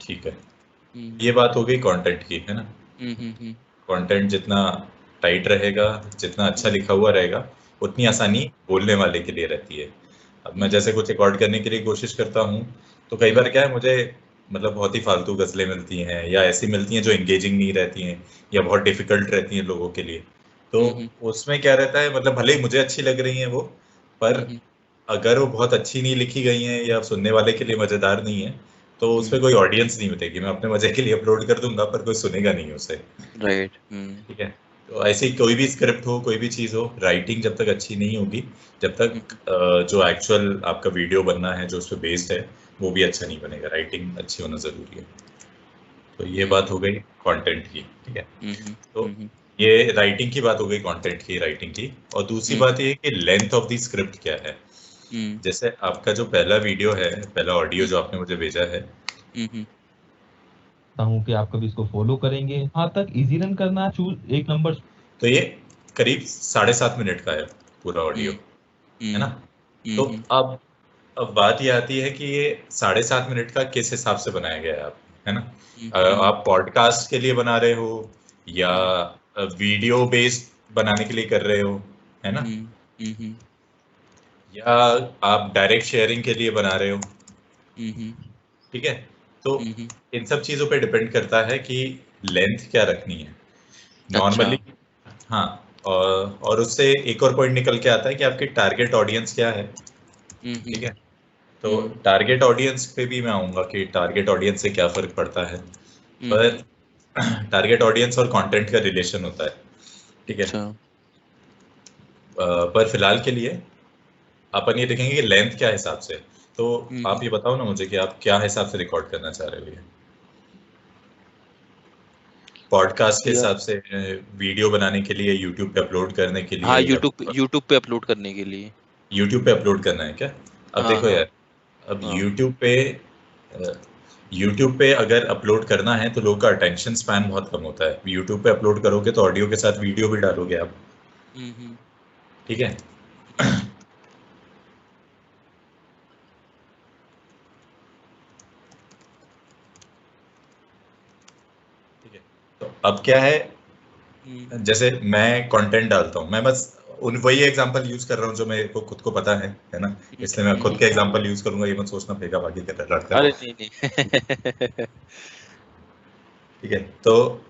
ठीक है, ये बात हो गई कंटेंट की, है ना। कंटेंट जितना टाइट रहेगा, जितना अच्छा लिखा हुआ रहेगा, उतनी आसानी बोलने वाले के लिए रहती है। अब मैं जैसे कुछ रिकॉर्ड करने के लिए कोशिश करता हूँ, तो कई बार क्या है, मुझे मतलब बहुत ही फालतू गज़लें मिलती हैं या ऐसी मिलती हैं जो एंगेजिंग नहीं रहती हैं या बहुत डिफ़िकल्ट रहती हैं लोगों के लिए। तो उसमें क्या रहता है, मतलब भले ही मुझे अच्छी लग रही हैं वो, पर अगर वो बहुत अच्छी नहीं लिखी गई हैं या सुनने वाले के लिए मज़ेदार नहीं है, तो उसपे कोई ऑडियंस नहीं मिलेगी। मैं अपने मज़े के लिए अपलोड कर दूँगा, पर कोई सुनेगा नहीं उसे। राइट। ठीक है, तो ऐसे ही कोई भी स्क्रिप्ट हो, कोई भी चीज़ हो, राइटिंग जब तक अच्छी नहीं होगी, जब तक जो एक्चुअल आपका वीडियो बनना है, जो उस पे बेस्ड है, वो भी अच्छा नहीं बनेगा। राइटिंग अच्छी होना ज़रूरी है। तो ये बात हो गई कंटेंट की, ठीक है। तो ये राइटिंग की बात हो गई, कंटेंट की, राइटिंग की। और दूसरी बात ये है कि लेंथ ऑफ द स्क्रिप्ट क्या है। जैसे आपका जो पहला वीडियो है, पहला ऑडियो जो आपने मुझे भेजा है, हूँ कि आप कभी इसको फॉलो करेंगे। वहाँ तक इजी रन करना चूज एक नंबर। तो ये करीब 7.5 मिनट का है पूरा ऑडियो, है ना। तो अब बात ये आती है कि ये 7.5 मिनट का किस हिसाब से बनाया गया है आप, है ना। आप पॉडकास्ट के लिए बना रहे हो या वीडियो बेस्ड बनाने के लिए कर रहे हो, है ना, या आप डायरेक्ट शेयरिंग के लिए बना रहे हो। ठीक है, तो इन सब चीज़ों पे डिपेंड करता है कि लेंथ क्या रखनी है अच्छा। नॉर्मली। हाँ, और उससे एक और पॉइंट निकल के आता है कि आपकी टारगेट ऑडियंस क्या है। ठीक है, तो टारगेट ऑडियंस पे भी मैं आऊँगा कि टारगेट ऑडियंस से क्या फ़र्क पड़ता है। पर टारगेट ऑडियंस और कंटेंट का रिलेशन होता है, ठीक है। अच्छा। पर फिलहाल के लिए अपन ये देखेंगे कि लेंथ क्या हिसाब से। तो आप ये बताओ ना मुझे कि आप क्या हिसाब से रिकॉर्ड करना चाह रहे हो ये, पॉडकास्ट के या हिसाब से, वीडियो बनाने के लिए, यूट्यूब पे अपलोड करने के हाँ, लिए, या यूट्यूब पे अपलोड करने के लिए। यूट्यूब पे अपलोड करना है क्या। अब हाँ देखो हाँ यार, अब हाँ। यूट्यूब पे अगर अपलोड करना है तो लोगों का अटेंशन स्पैन बहुत कम होता है। यूट्यूब पे अपलोड करोगे तो ऑडियो के साथ वीडियो भी डालोगे आप, हम्म ठीक है। हम्म ठीक है, तो अब क्या है, हम्म जैसे मैं कंटेंट डालता हूँ, मैं बस उन वही एग्जांपल यूज कर रहा हूँ जो मेरे को खुद को पता है ना। इसलिए मैं खुद के एग्जांपल यूज करूंगा, ये मत सोचना फेंका बाकी कर रहा अरे है। नहीं नहीं। ठीक है, तो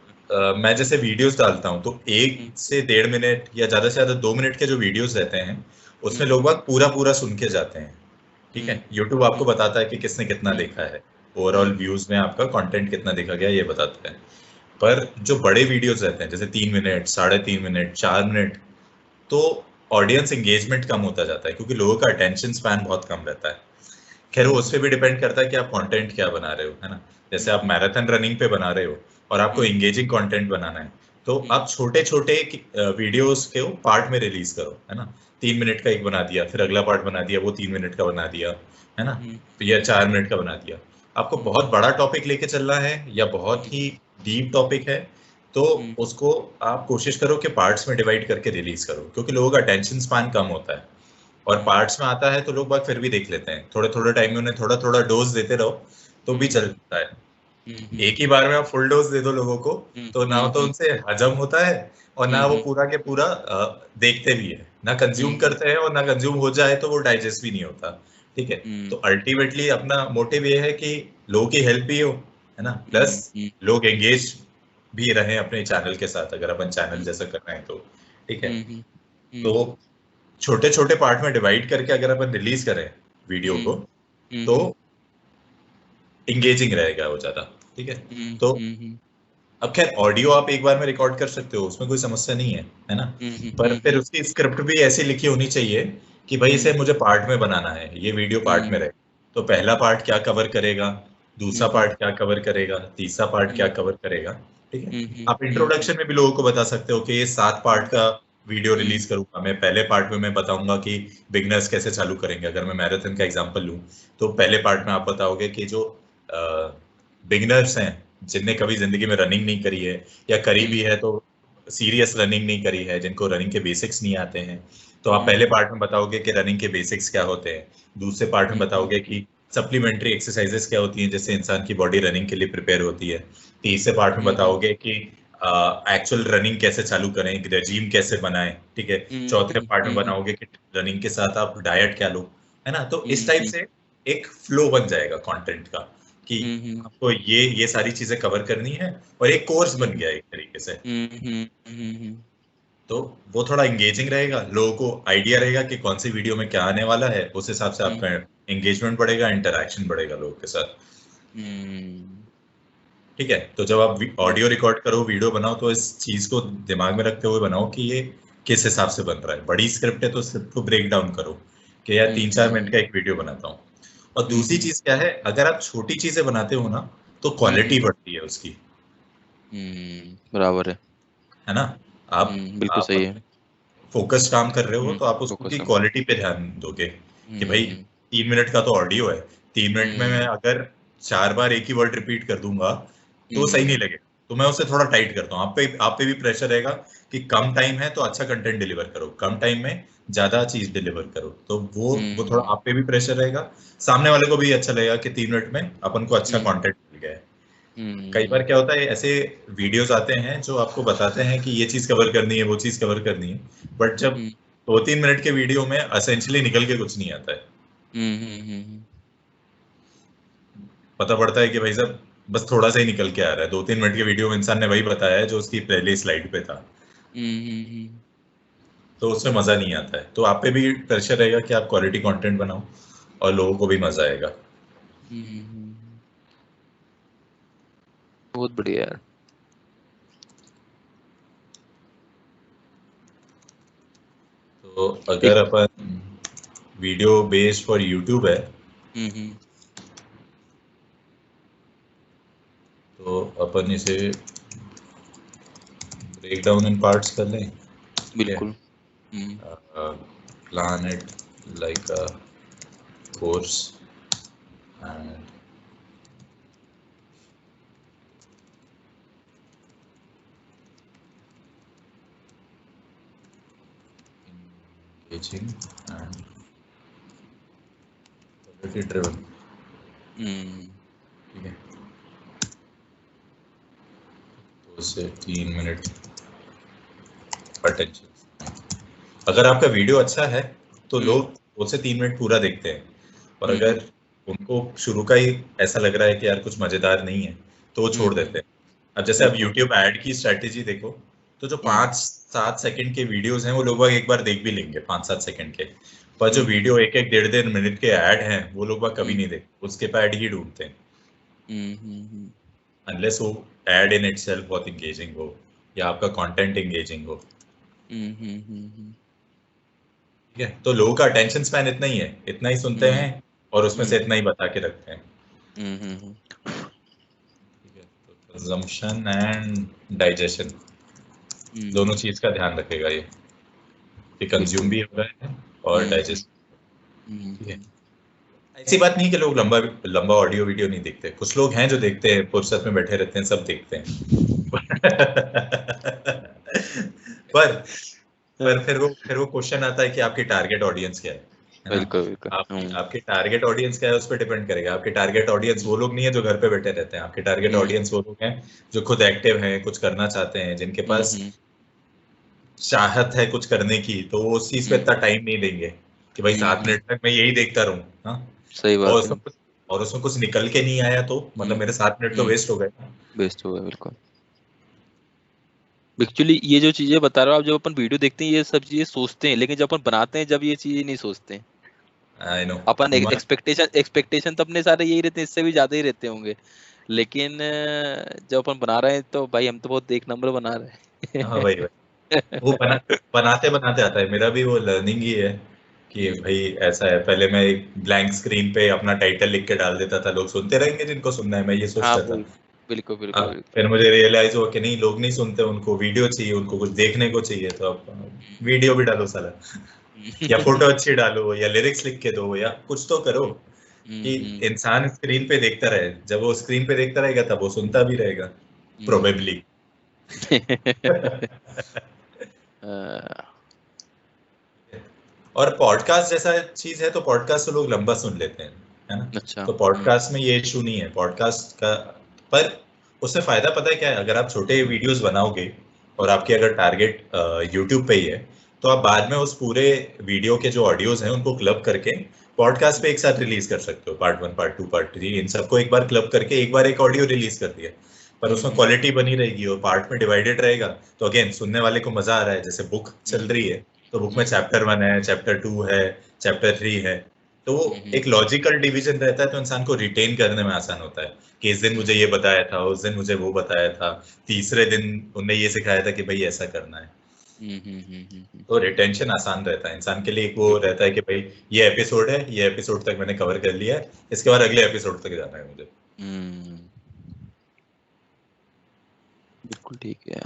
मैं जैसे वीडियोस डालता हूँ तो 1 से 1.5 मिनट या ज़्यादा से ज़्यादा 2 मिनट के जो वीडियोस रहते हैं, उसमें लोग बाग पूरा पूरा सुन के जाते हैं। ठीक है, यूट्यूब आपको बताता है कि किसने कितना देखा है, ओवरऑल व्यूज में आपका कंटेंट कितना देखा गया ये बताता है। पर जो बड़े वीडियोस रहते हैं, जैसे 3 मिनट, 3.5 मिनट, 4 मिनट, तो ऑडियंस एंगेजमेंट कम होता जाता है क्योंकि लोगों का अटेंशन स्पैन बहुत कम रहता है। खैर वो उस पर भी डिपेंड करता है कि आप कंटेंट क्या बना रहे हो, है ना। जैसे आप मैराथन रनिंग पे बना रहे हो और आपको एंगेजिंग कंटेंट बनाना है, तो आप छोटे छोटे वीडियोस के पार्ट में रिलीज करो, है ना। 3 मिनट का एक बना दिया, फिर अगला पार्ट बना दिया, वो 3 मिनट का बना दिया, है ना, फिर या 4 मिनट का बना दिया। आपको बहुत बड़ा टॉपिक लेके चलना है या बहुत ही डीप टॉपिक है, तो उसको आप कोशिश करो कि पार्ट्स में डिवाइड करके रिलीज करो, क्योंकि लोगों का अटेंशन स्पैन कम होता है। और पार्ट्स में आता है तो लोग बाग फिर भी देख लेते हैं, थोड़े थोड़े टाइम में उन्हें थोड़ा थोड़ा डोज देते रहो तो भी चलता है। एक ही बार में आप फुल डोज दे दो लोगों को, तो ना तो उनसे हजम होता है और ना वो पूरा के पूरा देखते भी है, ना कंज्यूम करते हैं, और ना कंज्यूम हो जाए तो वो डाइजेस्ट भी नहीं होता। ठीक है, तो अल्टीमेटली अपना मोटिव ये है कि लोगों की हेल्प भी हो, है ना, प्लस लोग एंगेज भी रहे अपने चैनल के साथ, अगर अपन चैनल जैसा कर रहे हैं तो। ठीक है, तो छोटे छोटे पार्ट में डिवाइड करके अगर अपन रिलीज करें वीडियो को, तो इंगेजिंग रहेगा वो ज्यादा। ठीक है, तो अब खैर ऑडियो आप एक बार में रिकॉर्ड कर सकते हो, उसमें कोई समस्या नहीं है ना। पर फिर उसकी स्क्रिप्ट भी ऐसी लिखी होनी चाहिए कि भाई इसे मुझे पार्ट में बनाना है, ये वीडियो पार्ट में रहे। तो पहला पार्ट क्या कवर करेगा, दूसरा पार्ट क्या कवर करेगा, तीसरा पार्ट क्या कवर करेगा। ठीक है, आप इंट्रोडक्शन में भी लोगों को बता सकते हो कि ये 7 पार्ट का वीडियो रिलीज करूंगा मैं। पहले पार्ट में मैं बताऊंगा कि बिगनर्स कैसे चालू करेंगे। अगर मैं मैराथन का एग्जांपल लूं, तो पहले पार्ट में आप बताओगे कि जो बिगनर्स हैं, जिनने कभी जिंदगी में रनिंग नहीं करी है या करी भी है तो सीरियस रनिंग नहीं करी है, जिनको रनिंग के बेसिक्स नहीं आते हैं, तो आप पहले पार्ट में बताओगे कि रनिंग के बेसिक्स क्या होते हैं। दूसरे पार्ट में बताओगे कि सप्लीमेंट्री एक्सरसाइजेस क्या होती हैं, जैसे इंसान की बॉडी रनिंग के लिए प्रिपेयर होती है। तीसरे पार्ट में बताओगे कि एक्चुअल रनिंग कैसे चालू करें, रेजीम कैसे बनाएं, ठीक है। चौथे पार्ट में बनाओगे कि रनिंग के साथ आप डाइट क्या लो, है ना। तो इस टाइप से एक फ्लो बन जाएगा कंटेंट का कि आपको ये सारी चीजें कवर करनी है, और एक कोर्स बन गया एक तरीके से। तो वो थोड़ा एंगेजिंग रहेगा, लोगों को आइडिया रहेगा कि कौन सी वीडियो में क्या आने वाला है, उस हिसाब से आपका एंगेजमेंट बढ़ेगा, इंटरेक्शन बढ़ेगा लोगों के साथ। ठीक है। तो जब आप ऑडियो रिकॉर्ड करो, वीडियो बनाओ, तो इस चीज को दिमाग में रखते हुए बनाओ कि ये किस हिसाब से बन रहा है। बड़ी स्क्रिप्ट है तो स्क्रिप्ट को ब्रेक डाउन करो कि यार 3-4 मिनट का एक वीडियो बनाता हूँ। और दूसरी चीज क्या है, अगर आप छोटी चीजें बनाते हो ना, तो क्वालिटी बढ़ती है उसकी। बराबर है ना। आप बिल्कुल सही है। फोकस काम कर रहे हो तो आप उसकी क्वालिटी पे ध्यान दोगे कि भाई 3 मिनट का तो ऑडियो है, 3 मिनट में मैं अगर 4 बार एक ही वर्ड रिपीट कर दूंगा तो सही नहीं लगेगा। तो मैं उसे थोड़ा टाइट करता हूँ। आप पे भी प्रेशर रहेगा कि कम टाइम है तो अच्छा कंटेंट डिलीवर करो, कम टाइम में ज्यादा चीज डिलीवर करो। तो वो थोड़ा आप पे भी प्रेशर रहेगा, सामने वाले को भी अच्छा लगेगा कि 3 मिनट में अपन को अच्छा कंटेंट मिल गया है। कई बार क्या होता है, ऐसे वीडियोस आते हैं जो आपको बताते हैं कि ये चीज कवर करनी है, वो चीज कवर करनी है, बट जब 2-3 मिनट के वीडियो में एसेंशियली निकल के कुछ नहीं आता है। पता पड़ता है कि भाई साहब बस थोड़ा सा ही निकल के आ रहा है। 2-3 मिनट के वीडियो में इंसान ने वही बताया है जो उसकी पहले स्लाइड पे था। तो उसमें मजा नहीं आता है। तो आप पे भी प्रेशर रहेगा कि आप क्वालिटी कंटेंट बनाओ और लोगों को भी मजा आएगा। बहुत बढ़िया यार। तो अगर अपन वीडियो बेस्ड फॉर यूट्यूब है तो अपन इसे ब्रेक डाउन इन पार्ट्स कर लें। बिल्कुल। Plan it like a course and engaging and quality driven। ठीक है। तो उसे 3 मिनट अटेंशन। अगर आपका वीडियो अच्छा है तो लोग उसे 3 मिनट पूरा देखते हैं, और अगर उनको शुरू का ही ऐसा लग रहा है कि यार कुछ मजेदार नहीं है तो वो छोड़ देते हैं। अब जैसे आप यूट्यूब ऐड की स्ट्रेटेजी देखो, तो जो 5-7 सेकंड के वीडियोस हैं वो लोग एक बार देख भी लेंगे 5-7 सेकंड के, पर जो वीडियो 1-1 1.5 मिनट के ऐड हैं वो लोग कभी नहीं देखते, उसके पे ऐड ही ढूंढते हैं, अनलेस वो ऐड इन इटसेल्फ बहुत इंगेजिंग हो या आपका कंटेंट इंगेजिंग हो। ठीक है। तो लोगों का अटेंशन स्पैन इतना ही है, इतना ही सुनते हैं और उसमें से इतना ही बता के रखते हैं। ठीक है। तो कंजम्पशन एंड डाइजेशन दोनों चीज का ध्यान रखेगा ये कि कंज्यूम भी हो रहा है और डाइजेस्ट। ठीक है। ऐसी बात नहीं कि लोग लंबा लंबा ऑडियो वीडियो नहीं देखते, कुछ लोग हैं जो देखते हैं, फुर्सत में बैठे रहते हैं, सब देखते हैं। पर फिर वो क्वेश्चन आता है कि आपकी टारगेट ऑडियंस क्या है ना। बिल्कुल आपकी टारगेट ऑडियंस क्या है उस पर डिपेंड करेगा। आपके टारगेट ऑडियंस वो लोग नहीं है जो घर पे बैठे रहते हैं, आपके टारगेट ऑडियंस वो लोग हैं जो खुद एक्टिव हैं, कुछ करना चाहते हैं, जिनके पास चाहत है कुछ करने की, तो वो उस चीज पे इतना टाइम नहीं देंगे कि भाई 7 मिनट तक मैं यही देखता रहूं। हाँ, सही बात है। और उसमें कुछ निकल के नहीं आया तो मतलब मेरे 7 मिनट तो वेस्ट हो गए। वेस्ट हो गए बिल्कुल। एक्चुअली ये जो चीजें बता रहे हो आप, जब अपन वीडियो देखते हैं ये सब चीजें सोचते हैं, लेकिन जब अपन बनाते हैं जब ये चीजें नहीं सोचते। I know. अपन एक्सपेक्टेशन तो अपने सारे यही रहते हैं, इससे भी ज्यादा ही रहते होंगे, लेकिन जब अपन बना रहे हैं तो भाई हम तो बहुत एक नंबर बना रहे हैं। हाँ भाई वो बनाते बनाते आता है। मेरा भी वो लर्निंग ही है कि भाई ऐसा है। पहले मैं एक ब्लैंक स्क्रीन पे अपना टाइटल लिख के डाल देता था, लोग सुनते रहेंगे जिनको सुनना है, मैं ये हाँ सोचता था। बिल्कुल बिल्कुल बिल्कुल। फिर मुझे रियलाइज हुआ कि नहीं, लोग नहीं सुनते, उनको वीडियो चाहिए, उनको कुछ देखने को चाहिए। तो अब वीडियो भी डालो साला, या फोटो अच्छी डालो, या लिरिक्स लिख के दो, या कुछ तो करो कि इंसान स्क्रीन पे देखता रहे। जब वो स्क्रीन पे देखता रहेगा तब वो सुनता भी रहेगा प्रोबेबली। और पॉडकास्ट जैसा चीज है तो पॉडकास्ट तो लोग लंबा सुन लेते हैं। है ना। अच्छा। तो पॉडकास्ट में ये इशू नहीं है पॉडकास्ट का, पर उससे फायदा पता है क्या है, अगर आप छोटे वीडियोस बनाओगे और आपके अगर टारगेट यूट्यूब पे ही है, तो आप बाद में उस पूरे वीडियो के जो ऑडियोज हैं उनको क्लब करके पॉडकास्ट पे एक साथ रिलीज कर सकते हो, पार्ट 1 पार्ट 2 पार्ट 3 इन सबको एक बार क्लब करके एक बार एक ऑडियो रिलीज कर दिया, पर उसमें क्वालिटी बनी रहेगी और पार्ट में डिवाइडेड रहेगा। तो अगेन सुनने वाले को मजा आ रहा है, जैसे बुक चल रही है तो बुक में चैप्टर 1 है, चैप्टर 2 है, चैप्टर 3 है, तो वो एक लॉजिकल डिवीजन रहता है, तो इंसान को रिटेन करने में आसान होता है कि इस दिन मुझे ये बताया था, उस दिन मुझे वो बताया था, तीसरे दिन उनने ये सिखाया था कि भाई ऐसा करना है। तो रिटेंशन आसान रहता है इंसान के लिए, एक वो रहता है कि भाई ये एपिसोड है, ये एपिसोड तक मैंने कवर कर लिया है, इसके बाद अगले एपिसोड तक जाना है मुझे। बिल्कुल ठीक है।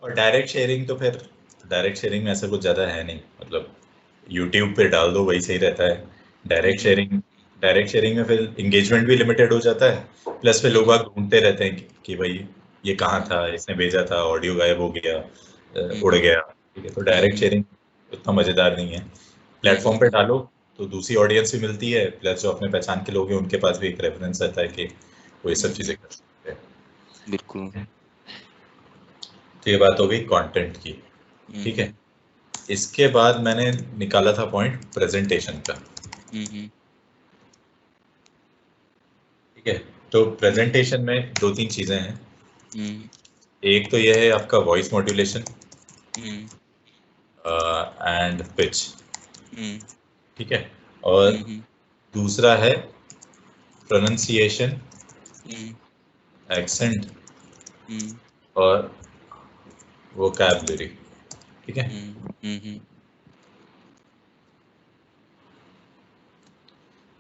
और डायरेक्ट शेयरिंग तो फिर डायरेक्ट शेयरिंग में ऐसा कुछ ज्यादा है नहीं, मतलब यूट्यूब पे डाल दो वही सही रहता है। डायरेक्ट शेयरिंग में फिर इंगेजमेंट भी लिमिटेड हो जाता है, प्लस फिर लोग ढूंढते रहते हैं कि भाई ये कहाँ था, इसने भेजा था, ऑडियो गायब हो गया, उड़ गया। ठीक है, तो डायरेक्ट शेयरिंग उतना मजेदार नहीं है। प्लेटफॉर्म पे डालो तो दूसरी ऑडियंस भी मिलती है, प्लस जो अपने पहचान के लोग हैं उनके पास भी एक रेफरेंस रहता है कि वो ये सब चीजें कर सकते हैं। बिल्कुल। तो ये बात हो गई कंटेंट की। ठीक है, इसके बाद मैंने निकाला था पॉइंट प्रेजेंटेशन का। ठीक है, तो प्रेजेंटेशन में 2-3 चीजें हैं। एक तो यह है आपका वॉइस मॉड्यूलेशन एंड पिच। ठीक है, और दूसरा है प्रोनाउंसिएशन, एक्सेंट और वोकैबुलरी। ठीक है,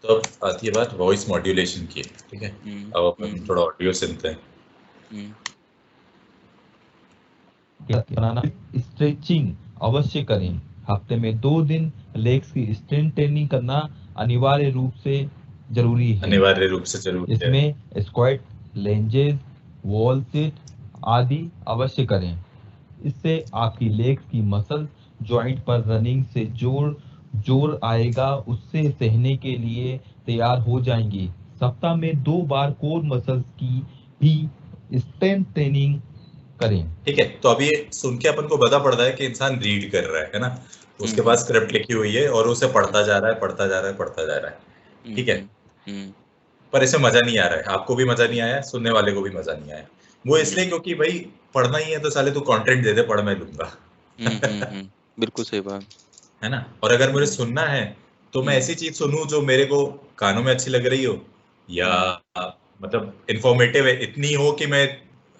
तो अब आती है बात वॉइस मॉड्यूलेशन की। ठीक है, अब अपन थोड़ा ऑडियो सुनते हैं। बनाना, स्ट्रेचिंग अवश्य करें। हफ्ते में 2 दिन लेग्स की स्ट्रेंथ ट्रेनिंग करना अनिवार्य रूप से जरूरी है। अनिवार्य रूप से जरूरी है। इसमें स्क्वाट, लेंजेस, वॉल सिट आदि अवश्य करें। इससे आपकी लेग्स की मसल जॉइंट पर रनिंग से जोर आएगा, उससे सहने के लिए तैयार हो जाएंगी। सप्ताह में 2 बार कोर मसल्स की भी स्ट्रेंथ ट्रेनिंग करें। ठीक है, तो अभी सुन के अपन को पता पड़ रहा है कि इंसान रीड कर रहा है ना, उसके पास स्क्रिप्ट लिखी हुई है और उसे पढ़ता जा रहा है, पढ़ता जा रहा है, पढ़ता जा रहा है। ठीक है, पर इसमें मजा नहीं आ रहा है, आपको भी मजा नहीं आया, सुनने वाले को भी मजा नहीं आया। वो इसलिए क्योंकि भाई पढ़ना ही है तो साले तू कंटेंट दे दे, पढ़ मैं लूंगा। बिल्कुल सही बात है ना। और अगर मुझे सुनना है तो मैं ऐसी चीज सुनूं जो मेरे को कानों में अच्छी लग रही हो, या मतलब इन्फॉर्मेटिव है इतनी हो कि मैं,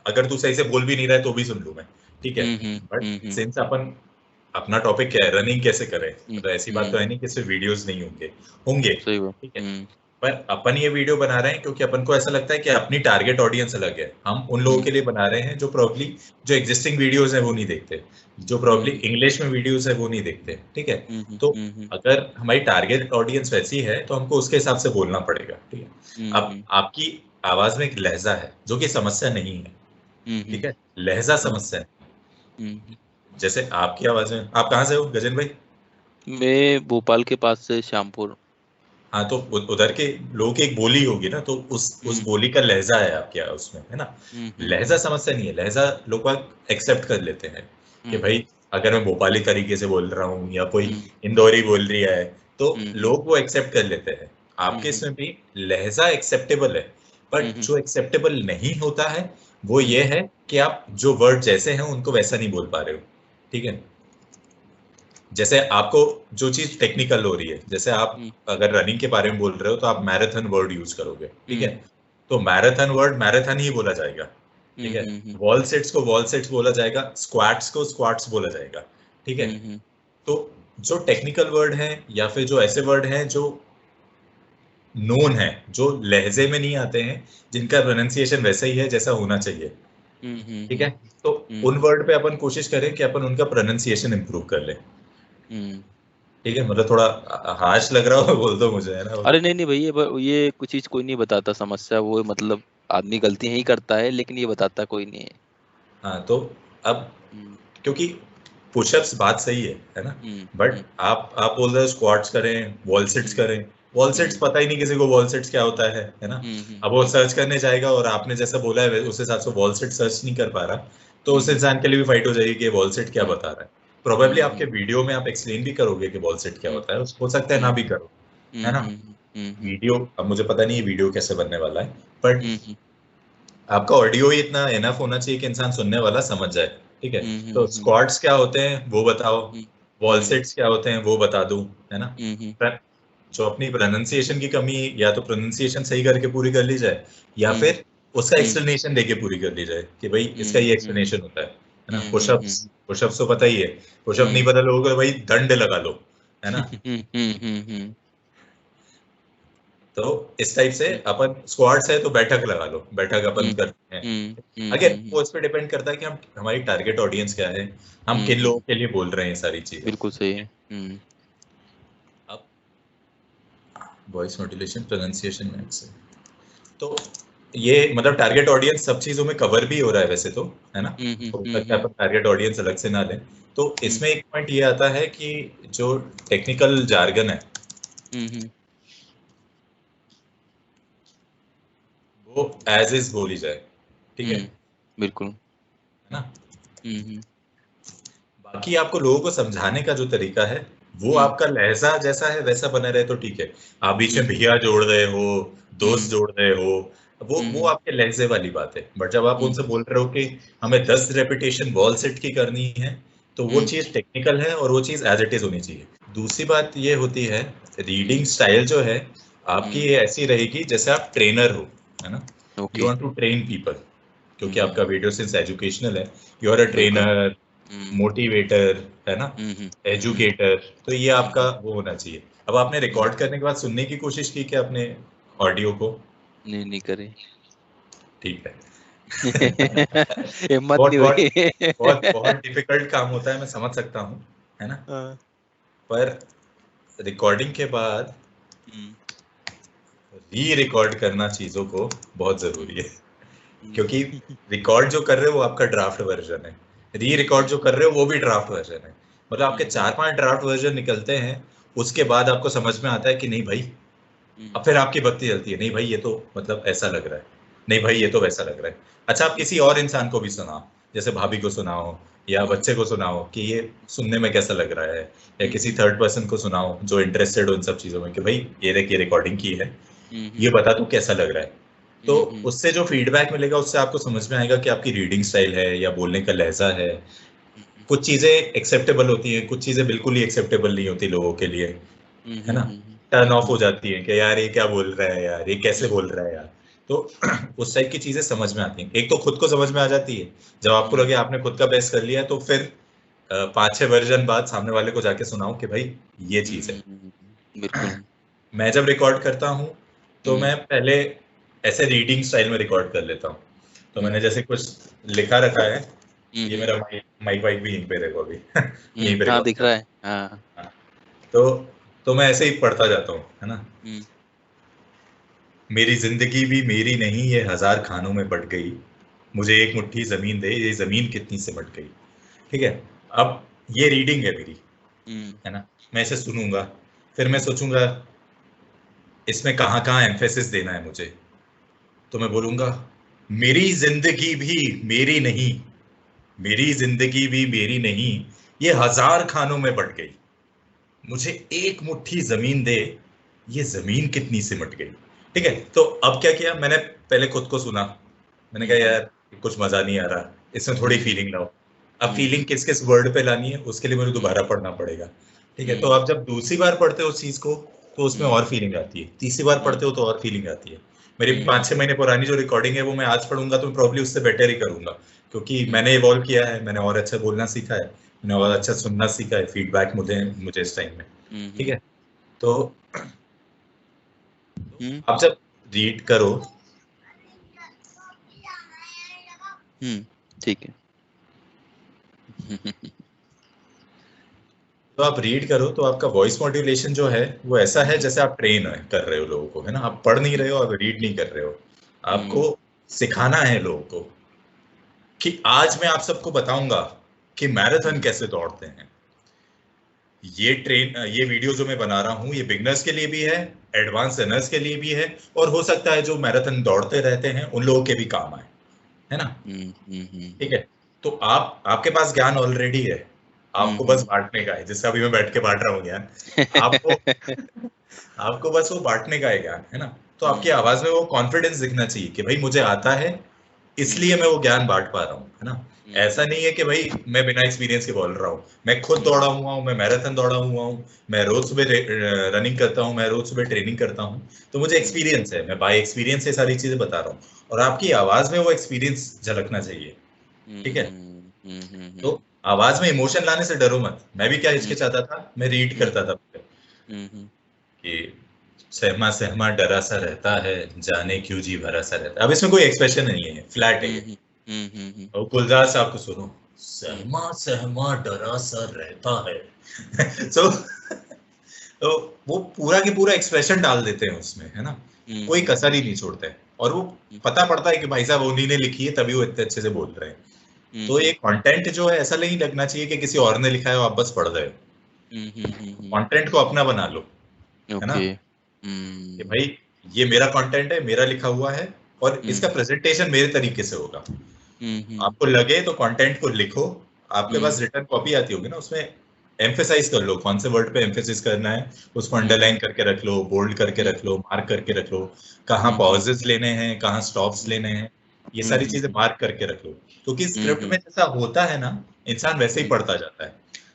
अगर तू सही से बोल भी नहीं रहा है तो भी सुन लूं मैं। ठीक है, बट सिंस अपन अपना टॉपिक क्या है, रनिंग कैसे करें, तो ऐसी बात तो है नहीं कि सिर्फ वीडियोस नहीं होंगे। ठीक है, पर अपन ये वीडियो बना रहे हैं क्योंकि अपन को ऐसा लगता है कि अपनी टारगेट ऑडियंस अलग है, हम उन लोगों के लिए बना रहे हैं जो प्रॉब्ली जो एग्जिस्टिंग वीडियोस है वो नहीं देखते, जो प्रॉब्ली इंग्लिश में वीडियोस है वो नहीं देखते। ठीक है, तो अगर हमारी टारगेट ऑडियंस वैसी है तो हमको उसके हिसाब से बोलना पड़ेगा। ठीक है, अब आपकी आवाज में एक लहजा है जो कि समस्या नहीं है। ठीक है, लहजा समस्या है। जैसे आपकी आवाज में, आप कहाँ से हो गजन भाई? मैं भोपाल के पास से श्यामपुर। हाँ, तो उधर के लोगों की एक बोली होगी ना, तो उस बोली का लहजा है आपके उसमें, है ना। लहजा समस्या नहीं है, लहजा लोग एक्सेप्ट कर लेते हैं कि भाई अगर मैं भोपाली तरीके से बोल रहा हूँ या कोई इंदौरी बोल रही है तो लोग वो एक्सेप्ट कर लेते हैं। आपके इसमें भी लहजा एक्सेप्टेबल है, बट जो एक्सेप्टेबल नहीं होता है वो ये है कि आप जो वर्ड जैसे हैं उनको वैसा नहीं बोल पा रहे हो। ठीक है, जैसे आपको जो चीज टेक्निकल हो रही है, जैसे आप अगर रनिंग के बारे में बोल रहे हो तो आप मैराथन वर्ड यूज करोगे। ठीक है, तो मैराथन वर्ड मैराथन ही बोला जाएगा। ठीक है, वॉल सेट्स को वॉल सेट्स बोला जाएगा, स्क्वाट्स को स्क्वाट्स बोला जाएगा। ठीक है, तो जो टेक्निकल वर्ड हैं या फिर जो ऐसे वर्ड हैं जो नोन है, जो लहजे में नहीं आते हैं, जिनका प्रोनाउंसिएशन वैसा ही है जैसा होना चाहिए। ठीक है, तो उन वर्ड पे अपन कोशिश करें कि अपन उनका प्रोनाउंसिएशन इंप्रूव कर लें। ठीक है, मतलब थोड़ा हार्श लग रहा हो बोल दो मुझे, है ना। अरे नहीं नहीं भैया, ये कुछ चीज कोई नहीं बताता समस्या, वो मतलब आदमी गलतियां ही करता है, लेकिन ये बताता कोई नहीं है। हाँ तो अब हम्म क्योंकि पुशअप्स बात सही है ना, हम्म बट आप बोल रहे हो स्क्वाट्स करें, वॉल सिट्स हम्म करें। वॉल सिट्स हम्म पता ही नहीं किसी को वॉल सिट्स क्या होता है ना। अब वो सर्च करने जाएगा और आपने जैसा बोला है उस हिसाब से वॉल सिट सर्च नहीं कर पा रहा, तो उस इंसान के लिए भी फाइट हो जाएगी कि वॉल सिट क्या बता रहा है। प्रोबेबली आपके वीडियो में आप एक्सप्लेन भी करोगे कि वॉल सिट क्या होता है, हो सकता है ना भी करो, है ना। वीडियो, अब मुझे पता नहीं है वीडियो कैसे बनने वाला है, बट आपका ऑडियो ही इतना एनफ होना चाहिए कि इंसान सुनने वाला समझ जाए। ठीक है, तो स्क्वाट्स क्या होते हैं वो बताओ, वॉल सिट्स क्या होते हैं वो बता दूं, है ना। जो अपनी प्रोनाउंसिएशन की कमी, या तो प्रोनाउंसिएशन सही करके पूरी कर ली जाए, या फिर उसका एक्सप्लेनेशन देके पूरी कर ली जाए कि भाई इसका ये एक्सप्लेनेशन होता है ना। पुशअप्स, पुशअप्स तो पता ही है, पुशअप नहीं पता लोगों को भाई दंड लगा लो, है ना। तो इस टाइप से अपन स्क्वाट्स है तो बैठक लगा लो, बैठक अपन करते हैं। अगेन वो इस पे डिपेंड करता है कि हम, हमारी टारगेट ऑडियंस क्या है, हम किन लोगों के लिए बोल रहे हैं ये सारी चीजें। बिल्कुल सही है। अब वॉइस मॉड्यूलेशन, प्रोनाउंसिएशन में से तो ये मतलब टारगेट ऑडियंस सब चीजों में कवर भी हो रहा है वैसे तो, है ना। हो सकता है अपन टारगेट ऑडियंस अलग से ना लें। तो इसमें एक पॉइंट ये आता है कि जो टेक्निकल जार्गन है वो एज इज बोली जाए, ठीक है, बिल्कुल। है ना। बाकी आपको लोगों को समझाने का जो तरीका है वो आपका लहजा जैसा है वैसा बना रहे तो ठीक है। आप बीच में भैया जोड़ रहे हो, दोस्त जोड़ रहे हो, वो आपके लहजे वाली बात है। बट जब आप उनसे बोल रहे हो कि हमें 10 रेपिटेशन वॉल सेट की करनी है, तो वो चीज टेक्निकल है और वो चीज एज इट इज होनी चाहिए। दूसरी बात ये होती है, रीडिंग स्टाइल जो है आपकी ये ऐसी रहेगी जैसे आप ट्रेनर हो, है ना। You want to train people, क्योंकि आपका वीडियो सिंस एजुकेशनल है, you are a trainer, motivator, है ना, एजुकेटर। तो ये आपका वो होना चाहिए। अब आपने रिकॉर्ड करने के बाद सुनने की कोशिश की क्या अपने ऑडियो को? नहीं करे। ठीक है। हिम्मत बहुत नहीं बहुत हुई। बहुत बहुत डिफिकल्ट काम होता है, मैं समझ सकता हूँ, है ना। पर रिकॉर्डिंग के बाद री रिकॉर्ड करना चीजों को बहुत जरूरी है, क्योंकि रिकॉर्ड जो कर रहे हो वो आपका ड्राफ्ट वर्जन है, री रिकॉर्ड जो कर रहे हो वो भी ड्राफ्ट वर्जन है। मतलब आपके 4-5 ड्राफ्ट वर्जन निकलते हैं, उसके बाद आपको समझ में आता है कि नहीं भाई, अब फिर आपकी बत्ती जलती है, नहीं भाई ये तो मतलब ऐसा लग रहा है, नहीं भाई ये तो वैसा लग रहा है। अच्छा, आप किसी और इंसान को भी सुनाओ, जैसे भाभी को सुनाओ या बच्चे को सुनाओ कि ये सुनने में कैसा लग रहा है, या किसी थर्ड पर्सन को सुनाओ जो इंटरेस्टेड हो इन सब चीजों में कि भाई ये देख, ये रिकॉर्डिंग की है, ये बता तू कैसा लग रहा है। तो उससे जो फीडबैक मिलेगा उससे आपको समझ में आएगा कि आपकी रीडिंग स्टाइल है या बोलने का लहजा है। कुछ चीजें एक्सेप्टेबल होती हैं, कुछ चीजें बिल्कुल ही एक्सेप्टेबल नहीं होती लोगों के लिए, है ना। टर्न ऑफ हो जाती है कि यार ये क्या बोल रहा है, यार ये कैसे बोल रहा है यार। तो उस टाइप की चीजें समझ में आती हैं। एक तो खुद को समझ में आ जाती है, जब आपको लगे आपने खुद का बेस्ट कर लिया, तो फिर 5-6 वर्जन बाद सामने वाले को जाके सुनाओ कि भाई ये चीज है। बिल्कुल। मैं जब रिकॉर्ड करता हूँ तो मैं पहले ऐसे रीडिंग स्टाइल में रिकॉर्ड कर लेता हूँ। तो मैंने जैसे कुछ लिखा रखा है, ये मेरा माइक वाइक भी यहीं पे देखो अभी यहीं पे हाँ रिकॉर्ड दिख कर। रहा है। हाँ। हाँ, तो मैं ऐसे ही पढ़ता जाता हूँ, है ना। मेरी जिंदगी भी मेरी नहीं, ये 1000 खानों में बट गई, मुझे एक मुट्ठी जमीन दे, ये जमीन कितनी सिमट गई। ठीक है, अब ये रीडिंग है मेरी, है ना। मैं इसे सुनूंगा, फिर मैं सोचूंगा इसमें कहाँ कहाँ एम्फेसिस देना है मुझे। तो मैं बोलूंगा, मेरी जिंदगी भी मेरी नहीं, मेरी जिंदगी भी मेरी नहीं, ये 1000 खानों में बट गई, मुझे एक मुट्ठी जमीन दे, ये जमीन कितनी सिमट गई। ठीक है, तो अब क्या किया मैंने, पहले खुद को सुना, मैंने कहा यार कुछ मजा नहीं आ रहा, इसमें थोड़ी फीलिंग लाओ। अब फीलिंग किस किस वर्ड पे लानी है उसके लिए मुझे दोबारा पढ़ना पड़ेगा। ठीक है, तो आप जब दूसरी बार पढ़ते हो उस चीज को तो उसमें और फीलिंग आती है, तीसरी बार पढ़ते हो तो और फीलिंग आती है। मेरी 5-6 महीने पुरानी जो रिकॉर्डिंग है वो मैं आज पढ़ूंगा तो प्रॉब्ली उससे बेटर ही करूंगा, क्योंकि मैंने इवॉल्व किया है, मैंने और अच्छा बोलना सीखा है, मैंने और अच्छा सुनना सीखा है, फीडबैक मुझे मुझे इस टाइम में। ठीक है, तो आप जब रीड करो, ठीक है। तो आप रीड करो तो आपका वॉइस मॉड्यूलेशन जो है वो ऐसा है जैसे आप ट्रेन कर रहे हो लोगों को, है ना। आप पढ़ नहीं रहे हो, आप रीड नहीं कर रहे हो, आपको सिखाना है लोगों को कि आज मैं आप सबको बताऊंगा कि मैराथन कैसे दौड़ते हैं। ये वीडियो जो मैं बना रहा हूँ ये बिगनर्स के लिए भी है, एडवांस रनर्स के लिए भी है, और हो सकता है जो मैराथन दौड़ते रहते हैं उन लोगों के भी काम आए, है ना। ठीक है, तो आपके पास ज्ञान ऑलरेडी है, आपको बस बांटने का है, जिससे अभी मैं बैठ के बांट रहा हूँ ज्ञान आपको आपको बस वो बांटने का है ज्ञान, है ना। तो आपकी आवाज में वो कॉन्फिडेंस दिखना चाहिए कि भाई मुझे आता है इसलिए मैं वो ज्ञान बांट पा रहा हूँ, है ना। ऐसा नहीं है कि भाई मैं बिना एक्सपीरियंस के बोल रहा हूँ, मैं खुद दौड़ा हुआ हूँ, मैं मैराथन दौड़ा हुआ हूँ, मैं रोज सुबह रनिंग करता हूँ, मैं रोज सुबह ट्रेनिंग करता हूँ, तो मुझे एक्सपीरियंस है, मैं बाय एक्सपीरियंस से सारी चीजें बता रहा हूँ, और आपकी आवाज में वो एक्सपीरियंस झलकना चाहिए। ठीक है, तो आवाज में इमोशन लाने से डरो मत। मैं भी क्या हिचकिचाता था, मैं रीड करता था कि सहमा सहमा डरा सा रहता है, जाने क्यों जी भरा सा रहता है। अब इसमें कोई एक्सप्रेशन नहीं है, फ्लैट है ये। और गुलजार साहब को सुनो, सहमा सहमा डरा सा रहता है सो तो वो पूरा के पूरा एक्सप्रेशन डाल देते हैं उसमें, है ना, कोई कसर ही नहीं छोड़ते हैं, और वो पता पड़ता है कि भाई साहब उन्हीं ने लिखी है तभी वो इतने अच्छे से बोल रहे हैं। तो ये कंटेंट जो है ऐसा नहीं लगना चाहिए कि किसी और ने लिखा है और आप बस पढ़ रहे हो। कंटेंट को अपना बना लो, है ना, कि भाई ये मेरा कंटेंट है, मेरा लिखा हुआ है, और इसका प्रेजेंटेशन मेरे तरीके से होगा। आपको लगे तो कंटेंट को लिखो, आपके पास रिटर्न कॉपी आती होगी ना, उसमें एम्फेसाइज कर लो कौन से वर्ड पे एम्फेसिस करना है, उसको अंडरलाइन करके रख लो, बोल्ड करके रख लो, मार्क करके रख लो, कहाँ पॉजेस लेने हैं, कहाँ स्टॉप्स लेने हैं, ये सारी चीजें मार्क करके रख लो। क्योंकि स्क्रिप्ट में जैसा होता है ना, इंसान वैसे ही पढ़ता जाता है।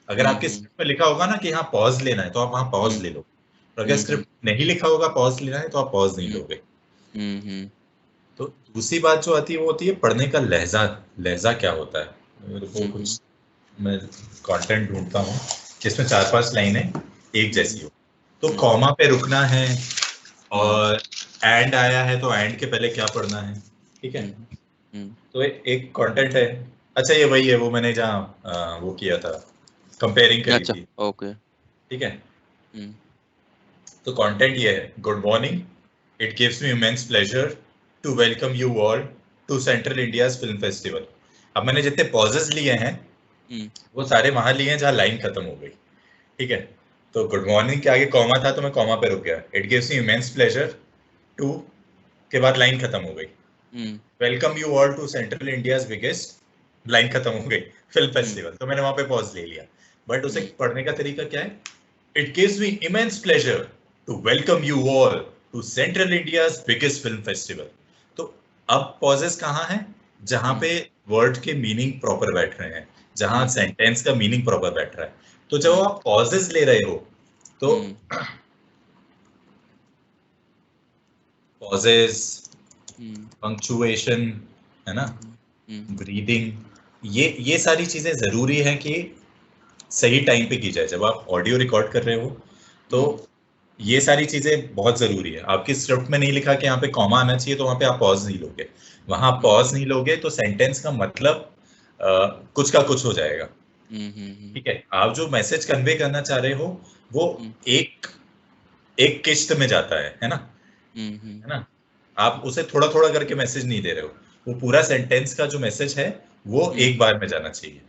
अगर आपके स्क्रिप्ट में लिखा होगा ना कि यहाँ पॉज लेना है तो आप वहाँ पॉज ले लो, और अगर स्क्रिप्ट नहीं लिखा होगा पॉज लेना है तो आप पॉज नहीं लोगे। तो दूसरी बात जो आती है वो होती है पढ़ने का लहजा। लहजा क्या होता है, मेरे को कुछ मैं कंटेंट ढूंढता हूँ जिसमें 4-5 लाइनें एक जैसी हो। तो कॉमा पे रुकना है, और एंड आया है तो एंड के पहले क्या पढ़ना है। ठीक है, तो एक कंटेंट है, अच्छा ये वही है वो मैंने जहाँ वो किया था, कंपेयरिंग करी थी। ओके, ठीक है, तो कंटेंट ये है, good morning, it gives me immense pleasure to welcome you all to central India's film festival. अब मैंने जितने पॉजेस लिए हैं वो सारे वहां लिए हैं जहाँ लाइन खत्म हो गई। ठीक है, तो गुड मॉर्निंग के आगे कॉमा था तो मैं कॉमा पे रुक गया, it gives me immense pleasure to के बाद लाइन खत्म हो गई, welcome you all to central India's biggest, line खत्म हो गई, फिल्म फेस्टिवल, तो मैंने वहां पे पॉज ले लिया। बट उसे पढ़ने का तरीका क्या है, it gives me immense pleasure to welcome you all to central India's biggest film festival. तो अब पॉजेस कहाँ हैं, जहां पे वर्ड के मीनिंग प्रॉपर बैठ रहे हैं, जहां सेंटेंस का मीनिंग प्रॉपर बैठ रहा है। तो जब आप पॉजेस ले रहे हो तो पॉजेस, पंक्चुएशन, है ना, ब्रीदिंग, ये सारी चीजें जरूरी है कि सही टाइम पे की जाए। जब आप ऑडियो रिकॉर्ड कर रहे हो तो ये सारी चीजें बहुत जरूरी है। आपकी स्क्रिप्ट में नहीं लिखा कि यहाँ पे कॉमा आना चाहिए तो वहां पे आप पॉज नहीं लोगे, वहां पॉज नहीं लोगे तो सेंटेंस का मतलब कुछ का कुछ हो जाएगा। ठीक है, आप जो मैसेज कन्वे करना चाह रहे हो वो एक एक किश्त में जाता है ना, है ना, आप उसे थोड़ा थोड़ा करके मैसेज नहीं दे रहे हो, वो पूरा सेंटेंस का जो मैसेज है वो एक बार में जाना चाहिए।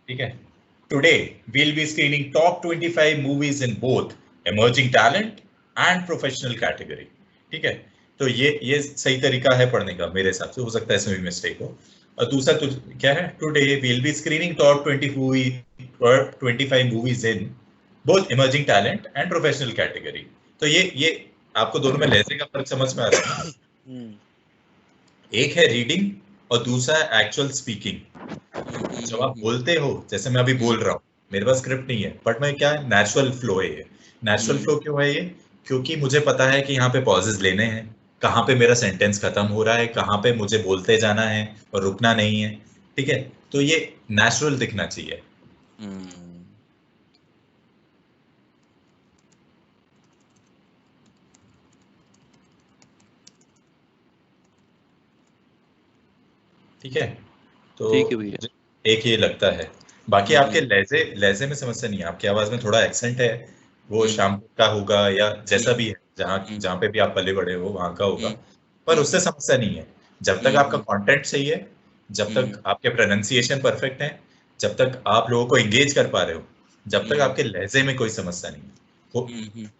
ठीक है, today we'll be screening top 25 movies in both emerging talent and professional category। ठीक है, तो ये सही तरीका है पढ़ने का मेरे हिसाब से, हो सकता है इसमें भी मिस्टेक हो। और दूसरा तो क्या है, today we'll be screening top 25 movies in both emerging talent and professional category। तो ये आपको दोनों में लहजे का फर्क समझ में आ रहा है। एक है रीडिंग और दूसरा है एक्चुअल स्पीकिंग। जब आप बोलते हो, जैसे मैं अभी बोल रहा हूँ, मेरे पास स्क्रिप्ट नहीं है, बट मैं क्या, नेचुरल फ्लो है ये। नेचुरल फ्लो क्यों है ये, क्योंकि मुझे पता है कि यहाँ पे पॉजेस लेने हैं, कहाँ पे मेरा सेंटेंस खत्म हो रहा है, कहाँ पे मुझे बोलते जाना है और रुकना नहीं है। ठीक है, तो ये नेचुरल दिखना चाहिए। ठीक है, तो ठीक है भैया, एक ये लगता है। बाकी आपके लहजे में समस्या नहीं है, आपकी आवाज में थोड़ा एक्सेंट है, वो शाम का होगा या जैसा भी है, जहाँ पे भी आप पले बड़े हो वहां का होगा, पर उससे समस्या नहीं है। जब तक आपका कंटेंट सही है, जब तक आपके प्रोनाउंसिएशन परफेक्ट है, जब तक आप लोगों को एंगेज कर पा रहे हो, जब तक आपके लहजे में कोई समस्या नहीं है, वो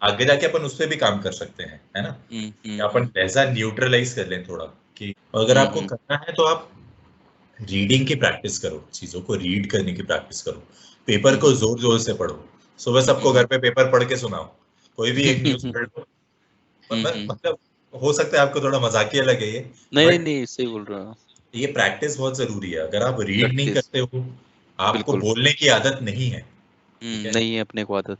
आगे जाके अपन उस पर भी काम कर सकते हैं, है ना, कि अपन लहजा न्यूट्रलाइज कर लें थोड़ा, कि अगर आपको करना है तो आप रीडिंग की प्रैक्टिस करो, चीजों को रीड करने की प्रैक्टिस करो, पेपर को जोर जोर से पढ़ो, सुबह सबको घर पे पेपर पढ़ के सुनाओ, कोई भी एक न्यूज पढ़ लो, मतलब हो सकता है आपको थोड़ा मजाकिया लगे ये, नहीं सही बोल रहा हूँ, ये प्रैक्टिस बहुत जरूरी है। अगर आप रीड नहीं करते हो, आपको बोलने की आदत नहीं है, नहीं है अपने को आदत,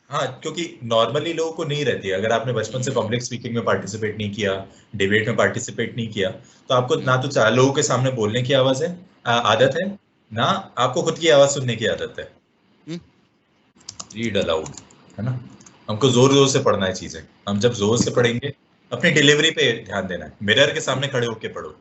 हाँ, क्योंकि नॉर्मली लोगों को नहीं रहती है। अगर आपने बचपन से पब्लिक स्पीकिंग में पार्टिसिपेट नहीं किया, डिबेट में पार्टिसिपेट नहीं किया, तो आपको ना तो 4 लोगों के सामने बोलने की आदत है, ना आपको खुद की आवाज सुनने की आदत है। रीड अलाउड, है ना, हमको जोर जोर से पढ़ना है चीजें, हम जब जोर से पढ़ेंगे, अपनी डिलीवरी पे ध्यान देना है, मिरर के सामने खड़े होके पढ़ो,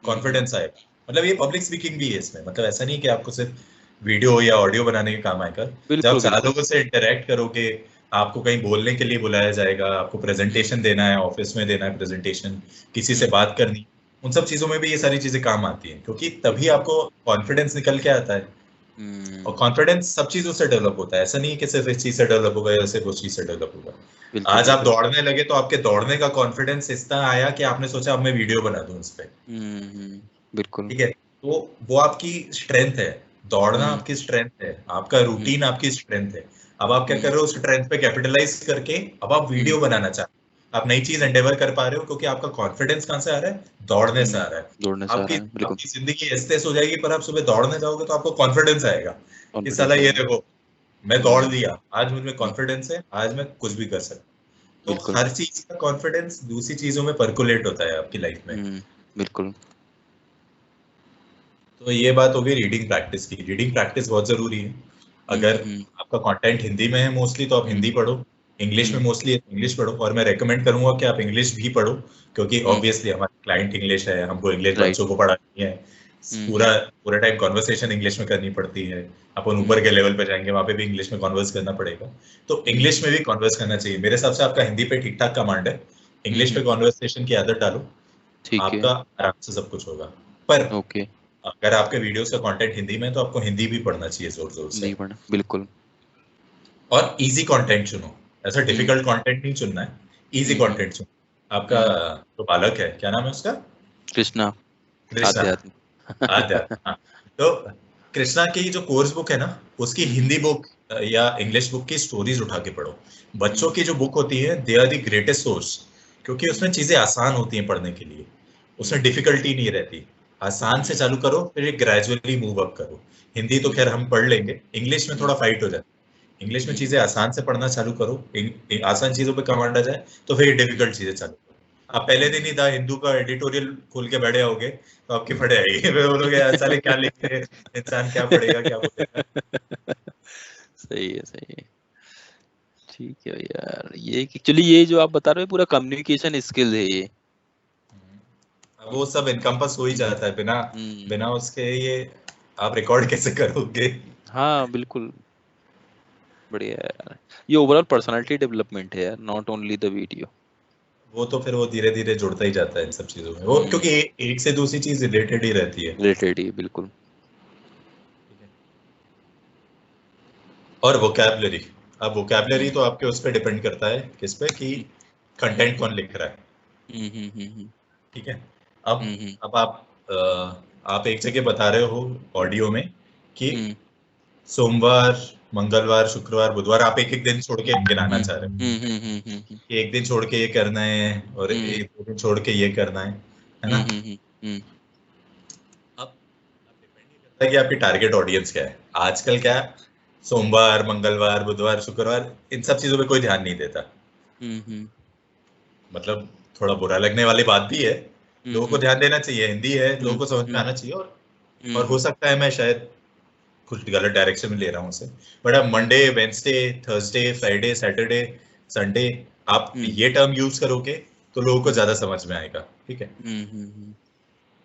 कॉन्फिडेंस आएगा। मतलब ये पब्लिक स्पीकिंग भी है इसमें, मतलब ऐसा नहीं कि आपको सिर्फ वीडियो या ऑडियो बनाने के काम आएगा। जब 4 लोगों से इंटरेक्ट करोगे, आपको कहीं बोलने के लिए बुलाया जाएगा, आपको प्रेजेंटेशन देना है, ऑफिस में देना है प्रेजेंटेशन, किसी से बात करनी, उन सब चीजों में भी ये सारी चीजें काम आती हैं, क्योंकि तभी आपको कॉन्फिडेंस निकल के आता है। और कॉन्फिडेंस सब चीजों से डेवलप होता है, ऐसा नहीं है कि सिर्फ इस चीज से डेवलप होगा या सिर्फ उस चीज से डेवलप होगा। आज आप दौड़ने लगे तो आपके दौड़ने का कॉन्फिडेंस इतना आया कि आपने सोचा अब मैं वीडियो बना दूं उस पर, बिल्कुल, ठीक है, तो वो आपकी स्ट्रेंथ है, दौड़ना आपकी स्ट्रेंथ है, आपका रूटीन आपकी स्ट्रेंथ है। अब आप क्या कर रहे हो, उस स्ट्रेंथ पे कैपिटलाइज करके अब आप वीडियो बनाना चाहते हो, आप नई चीज एंडेवर कर पा रहे हो, क्योंकि आपका कॉन्फिडेंस कहाँ से आ रहा है, दौड़ने से आ रहा है। आपकी जिंदगी ऐसे हो जाएगी, पर आप सुबह दौड़ने जाओगे तो आपको कॉन्फिडेंस आएगा कि साला ये देखो मैं दौड़ लिया, आज मुझ में कॉन्फिडेंस है, आज मैं कुछ भी कर सकता। तो हर चीज का कॉन्फिडेंस दूसरी चीजों में परकुलेट होता है आपकी लाइफ में। बिल्कुल। तो ये बात हो गई रीडिंग प्रैक्टिस की। रीडिंग प्रैक्टिस बहुत जरूरी है। अगर आपका कंटेंट हिंदी में है मोस्टली तो आप हिंदी पढ़ो, इंग्लिश में मोस्टली है इंग्लिश पढ़ो, और मैं रेकमेंड करूंगा कि आप इंग्लिश भी पढ़ो, क्योंकि ऑब्वियसली हमारा क्लाइंट इंग्लिश है, हमको इंग्लिश बच्चों को पढ़ानी है, पूरा टाइम कॉन्वर्सेशन इंग्लिश में करनी पड़ती है। अपन ऊपर के लेवल पे जाएंगे, वहां पे भी इंग्लिश में कॉन्वर्स करना पड़ेगा, तो इंग्लिश में भी कॉन्वर्स करना चाहिए। मेरे हिसाब से आपका हिंदी पे ठीक ठाक कमांड है, इंग्लिश पे कॉन्वर्सेशन की आदत डालो, आपका आराम से सब कुछ होगा। पर अगर आपके वीडियोस का कंटेंट हिंदी में है तो आपको हिंदी भी पढ़ना चाहिए जोर जोर से, बिल्कुल। और इजी कंटेंट चुनो, ऐसा डिफिकल्ट कंटेंट नहीं चुनना है, इजी कंटेंट चुनो। आपका जो बालक है, क्या नाम है उसका? कृष्णा। आध्यात्म। हाँ, तो कृष्णा की जो कोर्स बुक है ना, उसकी हिंदी बुक या इंग्लिश बुक की स्टोरीज उठा के पढ़ो। बच्चों की जो बुक होती है, they are the greatest source, क्योंकि उसमें चीजें आसान होती हैं पढ़ने के लिए, उसमें डिफिकल्टी नहीं रहती। आसान से चालू करो, फिर ग्रेजुअली मूव अप करो। हिंदी तो खैर हम पढ़ लेंगे, इंग्लिश में थोड़ा फाइट हो जाए। इंग्लिश में चीजें आसान से पढ़ना चालू करो, आसान चीजों पे कमांड आ जाए तो फिर डिफिकल्ट चीजें चालू करो। आप पहले दिन ही था हिंदू का एडिटोरियल खोल के बैठे होगे तो आपकी फटे आएगी, बोलोगे साले क्या लिखते हैं, इंसान क्या पढ़ेगा क्या बोलेगा। सही है। ठीक है यार, ये एक्चुअली ये जो आप बता रहे हो पूरा कम्युनिकेशन स्किल है ये, वो सब इनकम्पस हो ही जाता है, बिना उसके ये आप रिकॉर्ड कैसे करोगे। हाँ बिल्कुल, बढ़िया यार, ये ओवरऑल पर्सनालिटी डेवलपमेंट है यार, नॉट ओनली द वीडियो। वो तो फिर वो धीरे धीरे जुड़ता ही जाता है इन सब चीजों में, वो क्योंकि एक से दूसरी चीज रिलेटेड ही रहती है। बिल्कुल। और वोकैबुलरी, अब वोकैबुलरी तो आपके उस पर डिपेंड करता है, किस पे, कि कंटेंट कौन लिख रहा है। ठीक है, अब आप एक जगह बता रहे हो ऑडियो में कि सोमवार, मंगलवार, शुक्रवार, बुधवार, आप एक दिन छोड़ के गिनाना चाह रहे हो कि एक दिन छोड़ के ये करना है और एक दिन छोड़ के ये करना है ना। अब डिपेंड नहीं करता कि आपकी टारगेट ऑडियंस क्या है। आजकल क्या, सोमवार, मंगलवार, बुधवार, शुक्रवार, इन सब चीजों पे कोई ध्यान नहीं देता। मतलब थोड़ा बुरा लगने वाली बात भी है, लोगों को ध्यान देना चाहिए, हिंदी है, लोगों को समझ में आना चाहिए, और हो सकता है मैं शायद कुछ गलत डायरेक्शन में ले रहा हूँ उसे, बट अब Monday, Wednesday, Thursday, Friday, Saturday, Sunday, आप ये टर्म यूज करोगे तो लोगों को ज्यादा समझ में आएगा। ठीक है,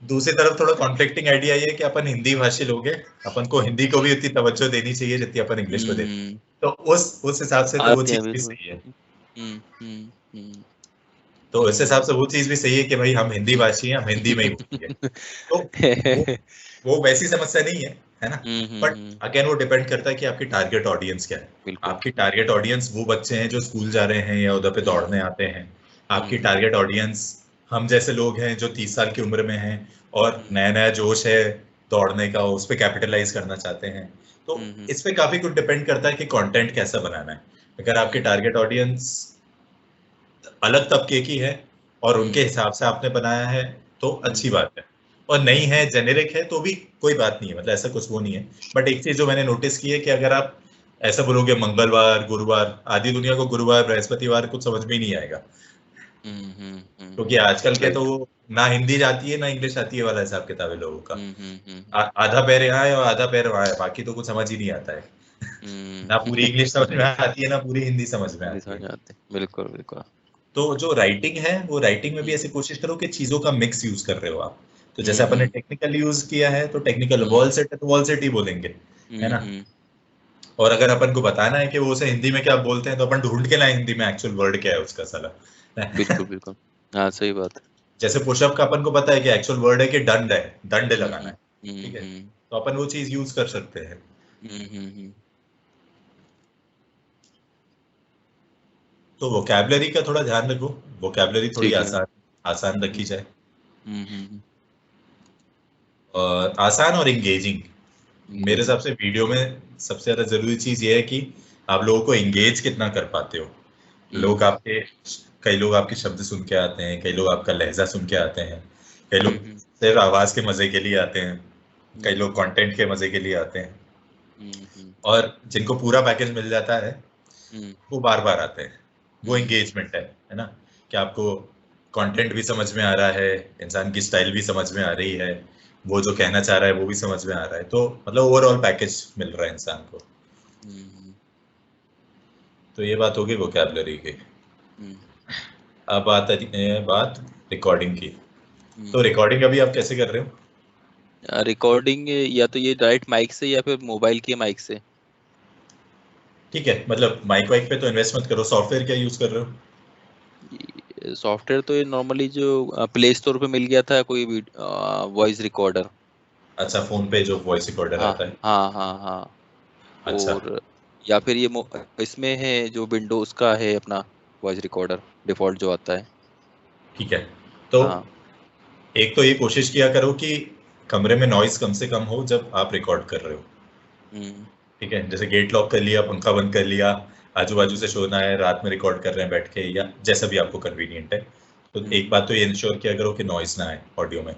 दूसरी तरफ थोड़ा कॉन्फ्लिक्टिंग आइडिया ये है कि अपन हिंदी भाषी लोग हैं, अपन को हिंदी को भी उतनी तवज्जो देनी चाहिए जितनी अपन इंग्लिश को देते हैं। तो उस हिसाब से तो वो आते हैं चीज भी बिल्कुल। सही है। तो इस हिसाब से वो चीज भी सही है कि भाई हम हिंदी भाषी हैं, हम हिंदी में ही बोलेंगे। तो वो वैसी समस्या नहीं है ना। बट अगेन वो डिपेंड करता है कि आपकी टारगेट ऑडियंस क्या है। बिल्कुल। आपकी टारगेट ऑडियंस वो बच्चे हैं जो स्कूल जा रहे हैं या उधर पे दौड़ने आते हैं। आपकी टारगेट ऑडियंस हम जैसे लोग हैं जो 30 साल की उम्र में हैं और नया नया जोश है दौड़ने का, उस पर कैपिटलाइज करना चाहते हैं। तो इस पे काफी कुछ डिपेंड करता है कि कंटेंट कैसा बनाना है। अगर आपकी टारगेट ऑडियंस अलग तबके की है और उनके हिसाब से आपने बनाया है तो अच्छी बात है, और नहीं है जेनेरिक है तो भी कोई बात नहीं है, मतलब ऐसा कुछ वो नहीं है। बट एक चीज जो मैंने नोटिस की है कि अगर आप ऐसा बोलोगे मंगलवार गुरुवार, आधी दुनिया को गुरुवार बृहस्पतिवार कुछ समझ में ही नहीं आएगा, क्योंकि आजकल के तो ना हिंदी आती है ना इंग्लिश आती है वाला हिसाब किताब है लोगों का। आधा पैर यहाँ है और आधा पैर वहाँ है, बाकी तो कुछ समझ ही नहीं आता है। ना पूरी इंग्लिश समझ में आती है ना पूरी हिंदी समझ में आती है। बिल्कुल बिल्कुल। तो जो राइटिंग है वो राइटिंग में भी ऐसी कोशिश करो कि चीजों का मिक्स यूज कर रहे हो आप। तो जैसे अपन ने टेक्निकल यूज किया है तो टेक्निकल वॉल सेट है तो वॉल सेट ही बोलेंगे, है ना। और अगर अपन को बताना है कि वो उसे हिंदी में क्या बोलते हैं तो अपन ढूंढ के लाए हिंदी में एक्चुअल वर्ड क्या है उसका साला। बिल्कुल बिल्कुल, हाँ सही बात है। जैसे पुशअप का अपन को पता है कि एक्चुअल वर्ड है कि दंड है, दंड लगाना है, ठीक है, तो अपन वो चीज यूज कर सकते हैं। तो वोकैबुलरी का थोड़ा ध्यान रखो, वोकैबुलरी थोड़ी आसान रखी जाए, और आसान और एंगेजिंग। मेरे हिसाब से वीडियो में सबसे ज्यादा जरूरी चीज ये है कि आप लोगों को एंगेज कितना कर पाते हो। लोग आपके कई लोग आपके शब्द सुन के आते हैं, कई लोग आपका लहजा सुन के आते हैं, कई लोग सिर्फ आवाज के मजे के लिए आते हैं, कई लोग कंटेंट के मजे के लिए आते हैं, और जिनको पूरा पैकेज मिल जाता है वो बार बार आते हैं। वो एंगेजमेंट है ना, कि आपको कंटेंट भी समझ में आ रहा है, इंसान की स्टाइल भी समझ में आ रही है, वो जो कहना चाह रहा है वो भी समझ में आ रहा है, तो मतलब ओवरऑल पैकेज मिल रहा है इंसान को। तो ये बात होगी वोकैबुलरी की। अब बात रिकॉर्डिंग की। तो रिकॉर्डिंग अभी आप कैसे कर रहे हो? रिकॉर्डिंग या तो ये डायरेक्ट माइक से या फिर मोबाइल के माइक से। ठीक है, मतलब माइक वाइक पे तो इन्वेस्ट मत करो। सॉफ्टवेयर क्या यूज कर रहे हो? सॉफ्टवेयर तो ये नॉर्मली जो प्ले स्टोर पे मिल गया था कोई वॉइस रिकॉर्डर। अच्छा, फोन पे जो वॉइस रिकॉर्डर हाँ आता है। हाँ। अच्छा, और या फिर ये इसमें है जो विंडोज का है अपना वॉइस रिकॉर्डर डिफॉल्ट जो आता है। ठीक है। तो हाँ। एक तो ये कोशिश किया करो कि कमरे में नॉइज कम से कम हो जब आप रिकॉर्ड कर रहे हो। ठीक है, जैसे गेट लॉक कर लिया, पंखा बंद कर लिया, आजू बाजू से शोर ना है, रात में रिकॉर्ड कर रहे हैं बैठ के या जैसा भी आपको कन्वीनियंट है। तो एक बात तो ये इंश्योर किया करो कि नॉइज ना आए ऑडियो में।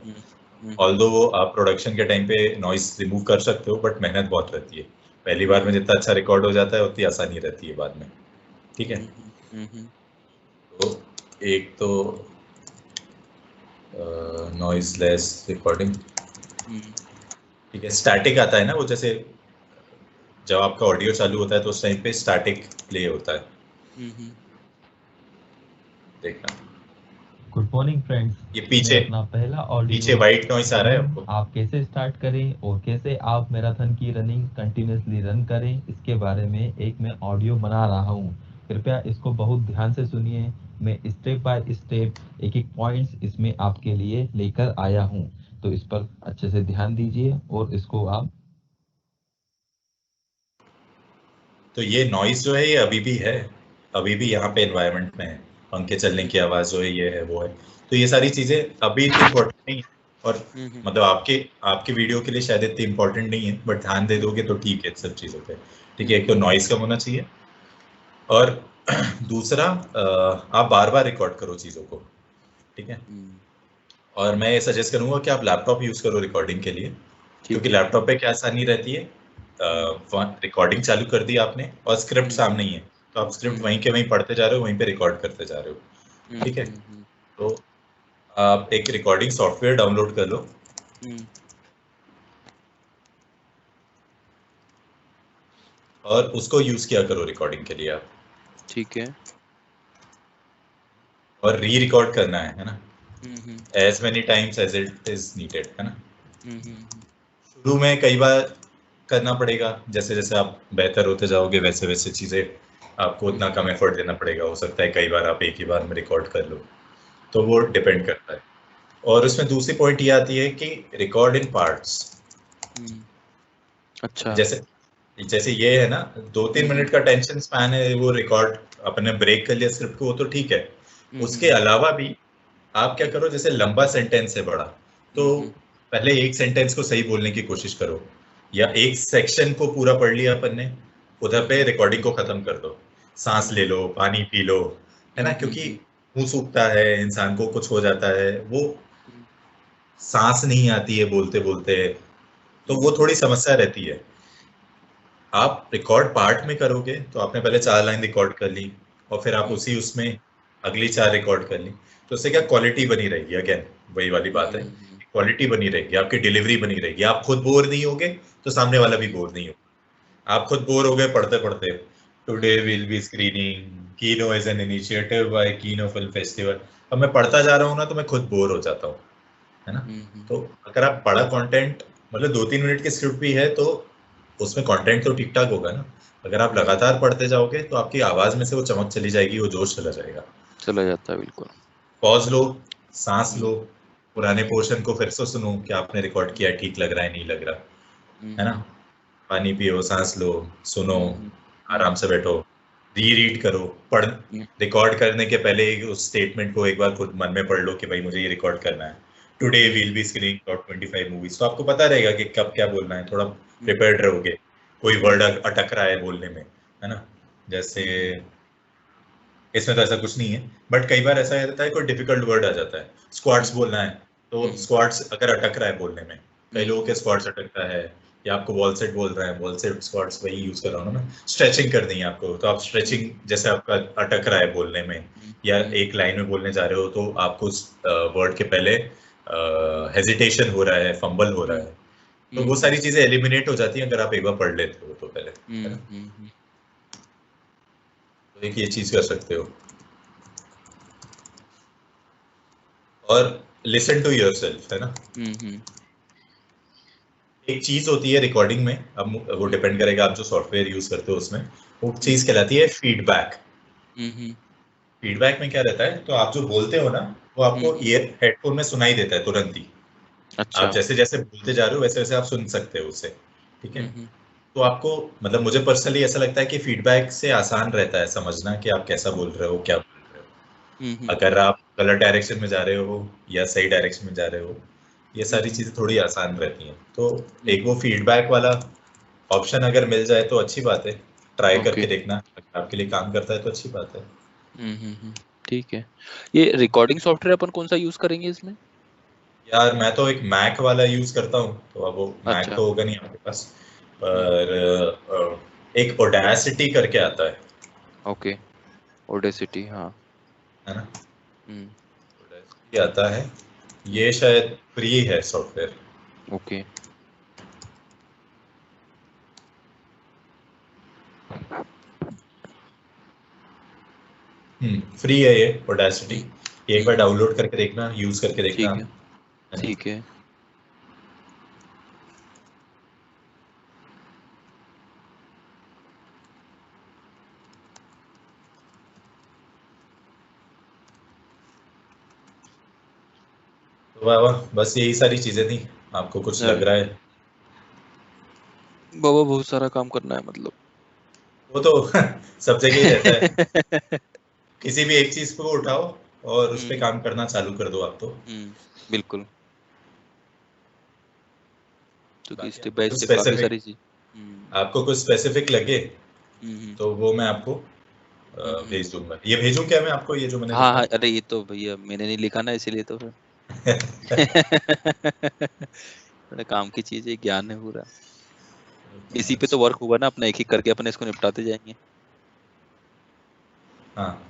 ऑल्दो आप प्रोडक्शन के टाइम पे नॉइज रिमूव कर सकते हो, बट मेहनत बहुत रहती है। पहली बार में जितना अच्छा रिकॉर्ड हो जाता है उतनी आसानी रहती है बाद में। ठीक है। तो एक तो नॉइजलेस रिकॉर्डिंग। ठीक है, स्टैटिक आता है ना, वो जैसे जब आपका ऑडियो चालू होता है तो उस टाइम पे स्टैटिक प्ले होता है। देखना। गुड मॉर्निंग फ्रेंड्स, ये पीछे अपना पहला ऑडियो पीछे वाइट नॉइस आ रहा है आपको? आप कैसे स्टार्ट करें और कैसे आप मैराथन की रनिंग कंटिन्यूसली रन करें, इसके बारे में एक मैं ऑडियो बना रहा हूँ। कृपया इसको बहुत ध्यान से सुनिए। मैं स्टेप बाय स्टेप एक एक पॉइंट्स इसमें आपके लिए लेकर आया हूँ, तो इस पर अच्छे से ध्यान दीजिए और इसको आप। तो ये नॉइस जो है ये अभी भी है, अभी भी यहाँ पे एनवायरनमेंट में है। पंखे चलने की आवाज जो है ये है वो है। तो ये सारी चीजें अभी इतनी इम्पोर्टेंट नहीं है, और मतलब आपके वीडियो के लिए शायद इतनी इम्पोर्टेंट नहीं है, बट ध्यान दे दोगे तो ठीक है सब चीजों पे। ठीक है, एक तो नॉइस कम होना चाहिए, और दूसरा आप बार बार रिकॉर्ड करो चीजों को। ठीक है। और मैं ये सजेस्ट करूंगा कि आप लैपटॉप यूज करो रिकॉर्डिंग के लिए, क्योंकि लैपटॉप पे क्या आसानी रहती है, रिकॉर्डिंग चालू कर दी आपने और स्क्रिप्ट सामने ही है, तो आप स्क्रिप्ट वहीं के वहीं पढ़ते जा रहे हो, वहीं पे रिकॉर्ड करते जा रहे हो। ठीक है। तो आप एक रिकॉर्डिंग सॉफ्टवेयर डाउनलोड कर लो, और उसको यूज किया करो रिकॉर्डिंग के लिए आप। ठीक है। और री रिकॉर्ड करना है ना। As many times as it is needed, है ना। हम्म। शुरू में कई बार करना पड़ेगा, जैसे जैसे आप बेहतर होते जाओगे वैसे वैसे चीजें आपको उतना कम एफर्ट देना पड़ेगा। हो सकता है कई बार आप एक ही बार में रिकॉर्ड कर लो, तो वो डिपेंड करता है। और उसमें दूसरी पॉइंट ये आती है कि रिकॉर्ड इन पार्ट्स। अच्छा। जैसे जैसे ये है ना, 2-3 मिनट का टेंशन स्पैन है, वो रिकॉर्ड अपने ब्रेक कर लिया स्क्रिप्ट को, वो तो ठीक है। उसके अलावा भी आप क्या करो, जैसे लंबा सेंटेंस है बड़ा, तो पहले एक सेंटेंस को सही बोलने की कोशिश करो, या एक सेक्शन को पूरा पढ़ लिया अपन ने, उधर पे रिकॉर्डिंग को खत्म कर दो, सांस ले लो, पानी पी लो, है ना, क्योंकि मुंह सूखता है, इंसान को कुछ हो जाता है, वो सांस नहीं आती है बोलते बोलते, तो वो थोड़ी समस्या रहती है। आप रिकॉर्ड पार्ट में करोगे तो आपने पहले 4 लाइन रिकॉर्ड कर ली, और फिर आप उसी उसमें अगली 4 रिकॉर्ड कर ली, तो उससे क्या क्वालिटी बनी रहेगी। अगेन वही वाली बात है, क्वालिटी बनी रहेगी, आपकी डिलीवरी बनी रहेगी, आप खुद बोर नहीं होगे तो सामने वाला भी बोर नहीं होगा। आप खुद बोर हो गए पढ़ते पढ़ते, today will be screening Kino as an initiative by Kino film festival, अब मैं पढ़ता जा रहा हूँ ना, तो मैं खुद बोर हो जाता हूँ, है ना। तो अगर आप बड़ा कंटेंट, मतलब 2-3 मिनट की स्क्रिप्ट भी है, तो उसमें कंटेंट तो ठीक ठाक होगा ना। अगर आप लगातार पढ़ते जाओगे तो आपकी आवाज में से वो चमक चली जाएगी, वो जोश चला जाएगा, चला जाता है बिल्कुल। पॉज लो, सांस लो, पुराने पोर्शन को फिर से सुनो कि आपने रिकॉर्ड किया, ठीक लग रहा है नहीं लग रहा, है ना। पानी पियो, सांस लो, सुनो, आराम से बैठो, रीड करो, पढ़, रिकॉर्ड करने के पहले उस स्टेटमेंट को एक बार खुद मन में पढ़ लो कि भाई मुझे ये रिकॉर्ड करना है, today will be screening top 25 movies, तो आपको पता रहेगा कि कब क्या बोलना है, थोड़ा प्रिपेयर्ड रहोगे। कोई वर्ड अटक रहा है बोलने में, है ना, जैसे इसमें तो ऐसा कुछ नहीं है, बट कई बार ऐसा रहता है कोई डिफिकल्ट वर्ड आ जाता है, स्क्वाट्स बोलना है, तो स्क्वाट्स अगर अटक रहा है बोलने में, कई लोगों के स्क्वाट्स अटकता है, या आपको वॉल सेट बोल रहा है, वॉल सेट स्क्वाट्स वही यूज कर रहा हूँ ना मैं, स्ट्रेचिंग करनी है आपको, तो आप स्ट्रेचिंग, जैसे आपका अटक रहा है बोलने में, या एक लाइन में बोलने जा रहे हो, तो आपको वर्ड के पहले हेजिटेशन हो रहा है, फंबल हो रहा है, तो वो सारी चीजें एलिमिनेट हो जाती हैं अगर आप एक बार पढ़ लेते हो तो पहले, है ना। तो एक ये चीज कर सकते हो। और लिसन टू योरसेल्फ, है ना। एक चीज होती है रिकॉर्डिंग में, अब वो डिपेंड करेगा आप जो सॉफ्टवेयर यूज करते हो उसमें, वो चीज कहलाती है फीडबैक। फीडबैक में क्या रहता है, तो आप जो बोलते हो ना, वो आपको ईयर हेडफोन में सुनाई देता है तुरंत ही। अच्छा। आप जैसे जैसे बोलते जा रहे हो वैसे वैसे आप सुन सकते हो उसे, ठीक है। तो आपको, मतलब मुझे पर्सनली ऐसा लगता है कि फीडबैक से आसान रहता है समझना कि आप कैसा बोल रहे हो, क्या बोल रहे हो। अगर आप गलत डायरेक्शन में जा रहे हो या सही डायरेक्शन में जा रहे हो, ये सारी चीजें थोड़ी आसान रहती हैं। तो एक वो फीडबैक वाला ऑप्शन अगर मिल जाए तो अच्छी बात है, ट्राई करके देखना, अगर आपके लिए काम करता है तो अच्छी बात है। ठीक है। ये रिकॉर्डिंग सॉफ्टवेयर अपन कौन सा यूज करेंगे इसमें? यार मैं तो एक मैक वाला यूज करता हूँ, तो अब वो मैक अच्छा। तो होगा नहीं आपके पास, पर एक ओडेसिटी करके आता है। ओके, ओडेसिटी, हाँ, है ना, ओडेसिटी आता है, ये शायद फ्री है सॉफ्टवेयर। ओके। फ्री है ये ओडेसिटी, एक बार डाउनलोड करके देखना, यूज करके देखना। ठीक है, ठीक है। तो वाह वाह, बस यही सारी चीजें थी। आपको कुछ लग रहा है? बाबा बहुत सारा काम करना है मतलब। वो तो सब जगह ही रहता है। किसी भी एक चीज को उठाओ और उस पे काम करना चालू कर दो आप तो। बिल्कुल। तो स्टेप बाय कुछ स्टेप काफी स्पेसिफिक, सारी चीज। आपको कुछ स्पेसिफिक लगे तो वो मैं आपको भेज दूंगा। ये भेजूं क्या मैं आपको, ये जो मैंने हाँ लिखा हाँ, है? अरे ये तो भैया मैंने नहीं लिखा ना, इसीलिए तो फिर बड़ा काम की चीज है, ज्ञान है पूरा। इसी पे तो वर्क होगा ना अपना, एक एक करके अपने इसको निपटाते जाएंगे। हाँ